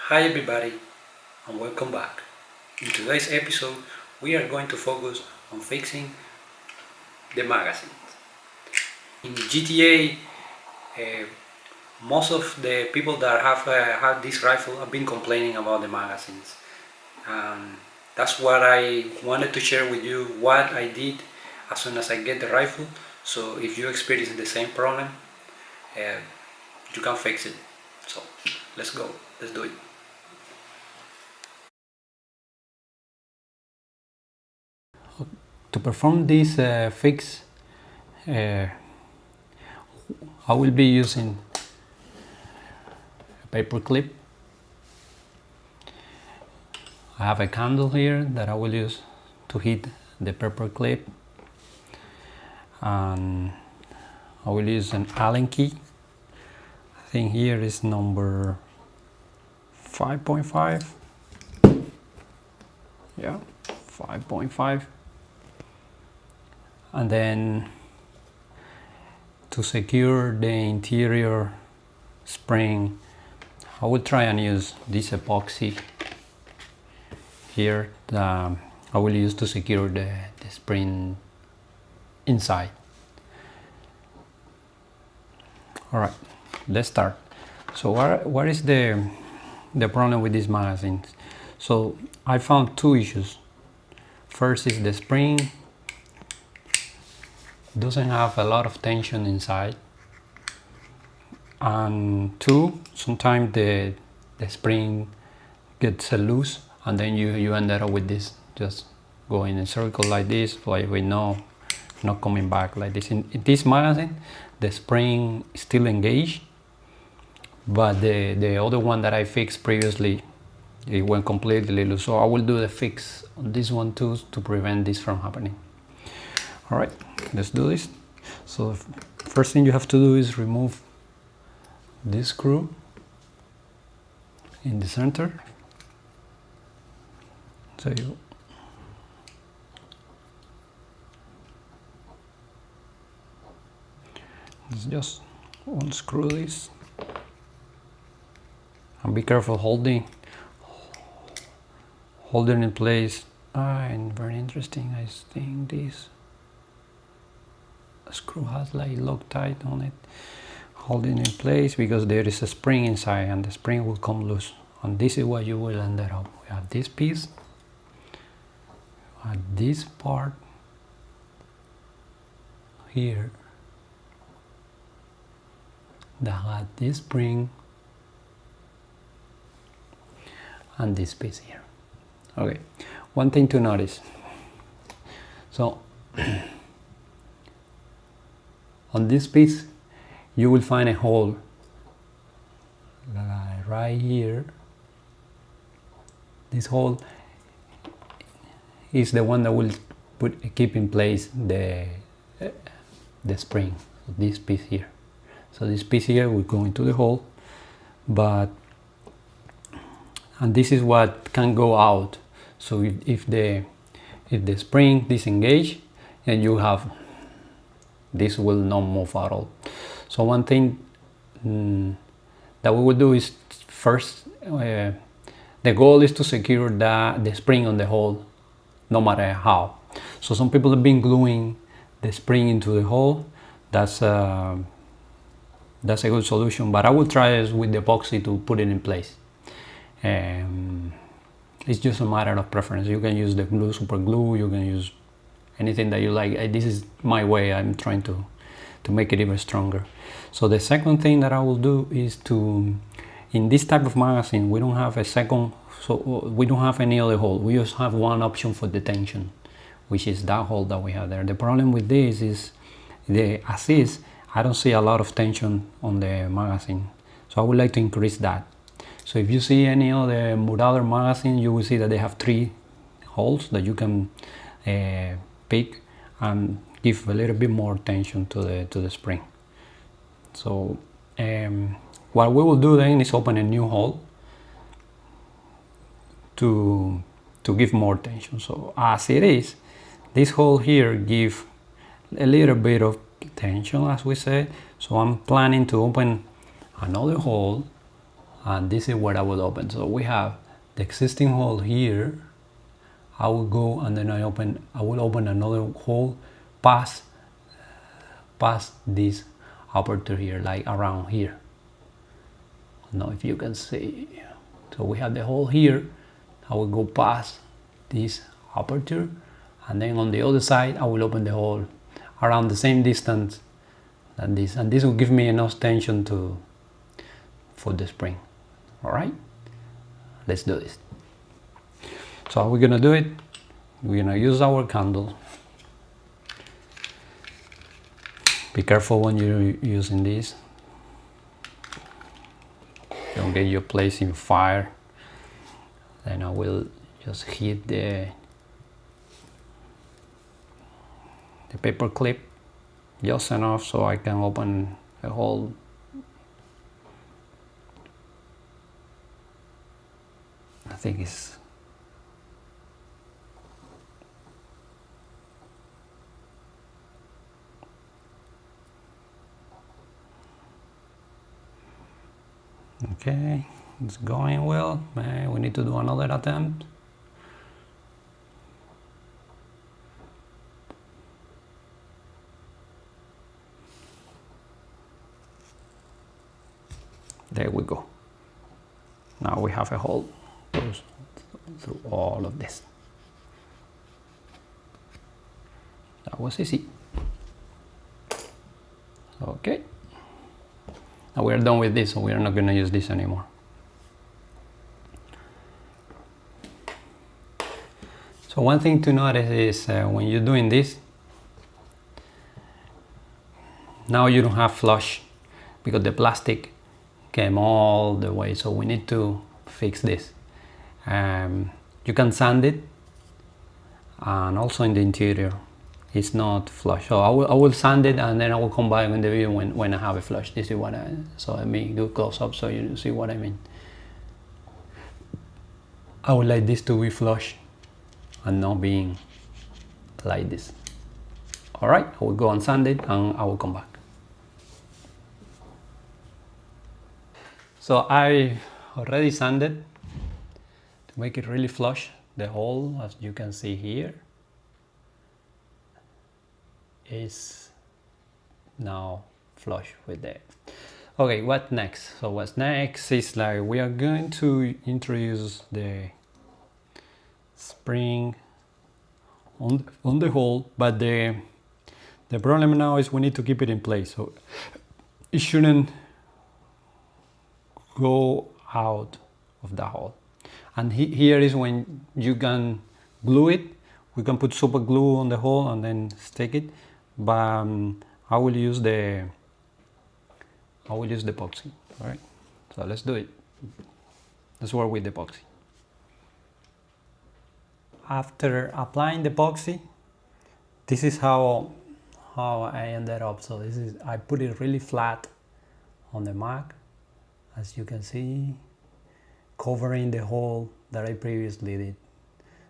Hi everybody and welcome back. In today's episode we are going to focus on fixing the magazine. In GTA, most of the people that have had this rifle have been complaining about the magazines. That's what I wanted to share with you, what I did as soon as I get the rifle. So if you experience the same problem, you can fix it. So let's go, let's do it. To perform this fix, I will be using a paper clip. I have a candle here that I will use to hit the paper clip, and I will use an Allen key. I think here is number 5.5. Yeah, 5.5. And then to secure the interior spring, I will try and use this epoxy here that I will use to secure the spring inside. Alright, let's start. So what is the problem with these magazines? So I found two issues. First is the spring doesn't have a lot of tension inside, and two, sometimes the spring gets loose and then you end up with this just going in a circle like this, like we know, not coming back like this. In this magazine the spring is still engaged, but the other one that I fixed previously, it went completely loose. So I will do the fix on this one too to prevent this from happening. All right, let's do this. So first thing you have to do is remove this screw in the center. So you just unscrew this and be careful holding in place. And very interesting, I think this screw has like Loctite on it, holding in place, because there is a spring inside and the spring will come loose, and this is what you will end up. We have this piece and this part here that had this spring and this piece here. Okay, one thing to notice. So on this piece you will find a hole right here. This hole is the one that will keep in place the spring. So this piece here. So this piece here will go into the hole, and this is what can go out. So if the spring disengage, and you have this will not move at all. So one thing that we will do is first, the goal is to secure the spring on the hole no matter how. So some people have been gluing the spring into the hole. That's a good solution, but I will try this with the epoxy to put it in place. It's just a matter of preference. You can use the glue, super glue, you can use anything that you like. This is my way. I'm trying to make it even stronger. So the second thing that I will do is in this type of magazine, we don't have a second, so we don't have any other hole. We just have one option for detention, which is that hole that we have there. The problem with this is the assist. I don't see a lot of tension on the magazine, so I would like to increase that. So if you see any other Marauder magazine, you will see that they have 3 holes that you can pick and give a little bit more tension to the spring. So what we will do then is open a new hole to give more tension. So as it is, this hole here give a little bit of tension, as we said. So I'm planning to open another hole and this is what I will open. So we have the existing hole here. I will go and then I will open another hole past this aperture here, like around here. I don't know if you can see. So we have the hole here. I will go past this aperture, and then on the other side I will open the hole around the same distance than this, and this will give me enough tension for the spring. All right, let's do this. So how we're gonna do it, we're gonna use our candle. Be careful when you're using this, don't get your place in fire. Then I will just hit the paper clip just enough so I can open a hole. I think it's okay. It's going well. We need to do another attempt. There we go. Now we have a hole through all of this. That was easy. Okay. Now we're done with this, so we're not going to use this anymore. So one thing to notice is when you're doing this, now you don't have flush because the plastic came all the way, so we need to fix this. You can sand it, and also in the interior it's not flush. So I will sand it, and then I will come back in the video when I have a flush. This is what so let me do close up so you see what I mean. I would like this to be flush and not being like this. All right, I will go and sand it and I will come back. So I already sanded to make it really flush. The hole, as you can see here, is now flush with that. Okay, what next? So what's next is like we are going to introduce the spring on the hole, but the problem now is we need to keep it in place, so it shouldn't go out of the hole. And here is when you can glue it. We can put super glue on the hole and then stick it, but I will use the epoxy. All right, so let's do it. Let's work with the epoxy. After applying the epoxy, this is how I ended up. So this is, I put it really flat on the Mac, as you can see, covering the hole that I previously did.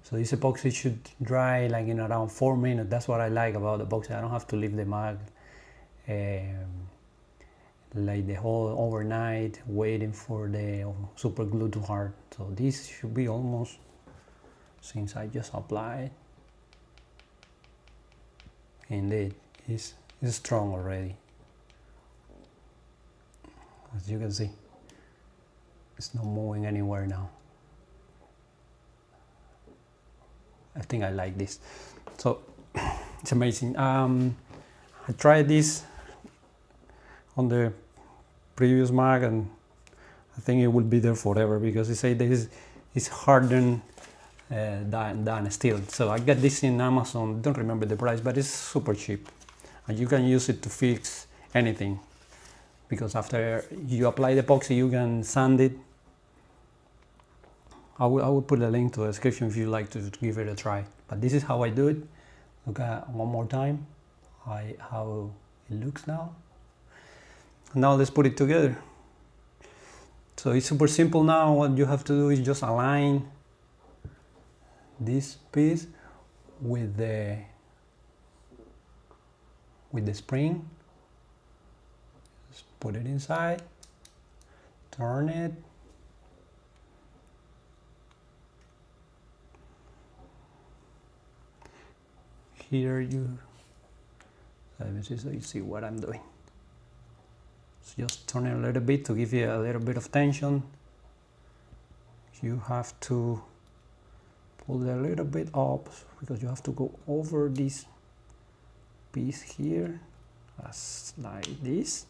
So this epoxy should dry like in around 4 minutes. That's what I like about the epoxy. I don't have to leave the Mac like the hole overnight waiting for the super glue to hard. So this should be almost, since I just applied, indeed it's strong already, as you can see. It's not moving anywhere now. I think I like this. So it's amazing. I tried this on the previous Mac and I think it will be there forever because they say this is hardened than steel. So I got this in Amazon, don't remember the price, but it's super cheap. And you can use it to fix anything, because after you apply the epoxy you can sand it. I will put a link to the description if you like to give it a try. But this is how I do it. Look at one more time how it looks now. Now let's put it together. So it's super simple now. What you have to do is just align this piece with the spring. Just put it inside, turn it, here you let me see so you see what I'm doing. So just turn it a little bit to give you a little bit of tension. You have to pull it a little bit up because you have to go over this piece here, as like this,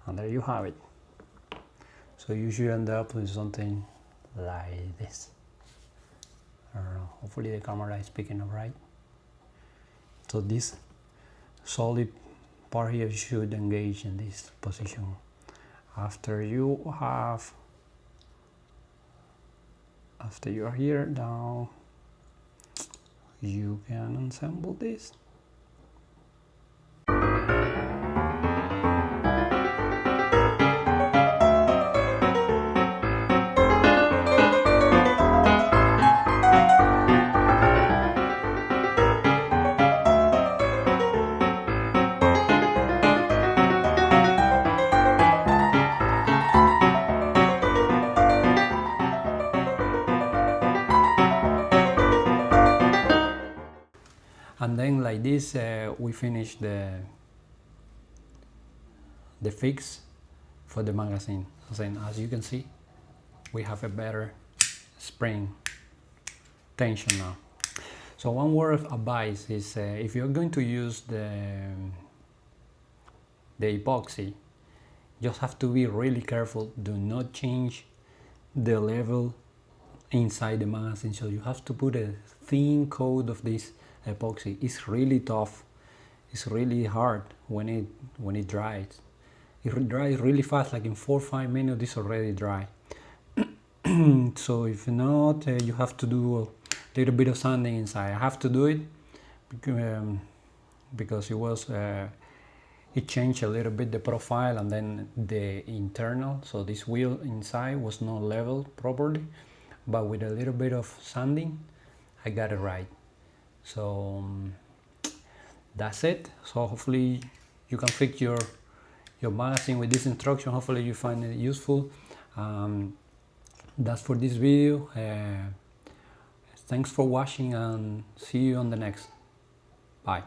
and there you have it. So you should end up with something like this. I don't know, hopefully the camera is picking up right. So this solid part here should engage in this position. After you are here now, you can assemble this. And then like this, we finish the fix for the magazine. As you can see, we have a better spring tension now. So one word of advice is if you're going to use the epoxy, just have to be really careful. Do not change the level inside the magazine. So you have to put a thin coat of this epoxy. It's really tough. It's really hard when it dries. It dries really fast, like in 4 or 5 minutes it's already dry. So if not, you have to do a little bit of sanding inside. I have to do it because it changed a little bit the profile and then the internal. So this wheel inside was not leveled properly, but with a little bit of sanding, I got it right. So that's it. So hopefully you can fix your magazine with this instruction. Hopefully you find it useful. That's for this video. Thanks for watching and see you on the next. Bye.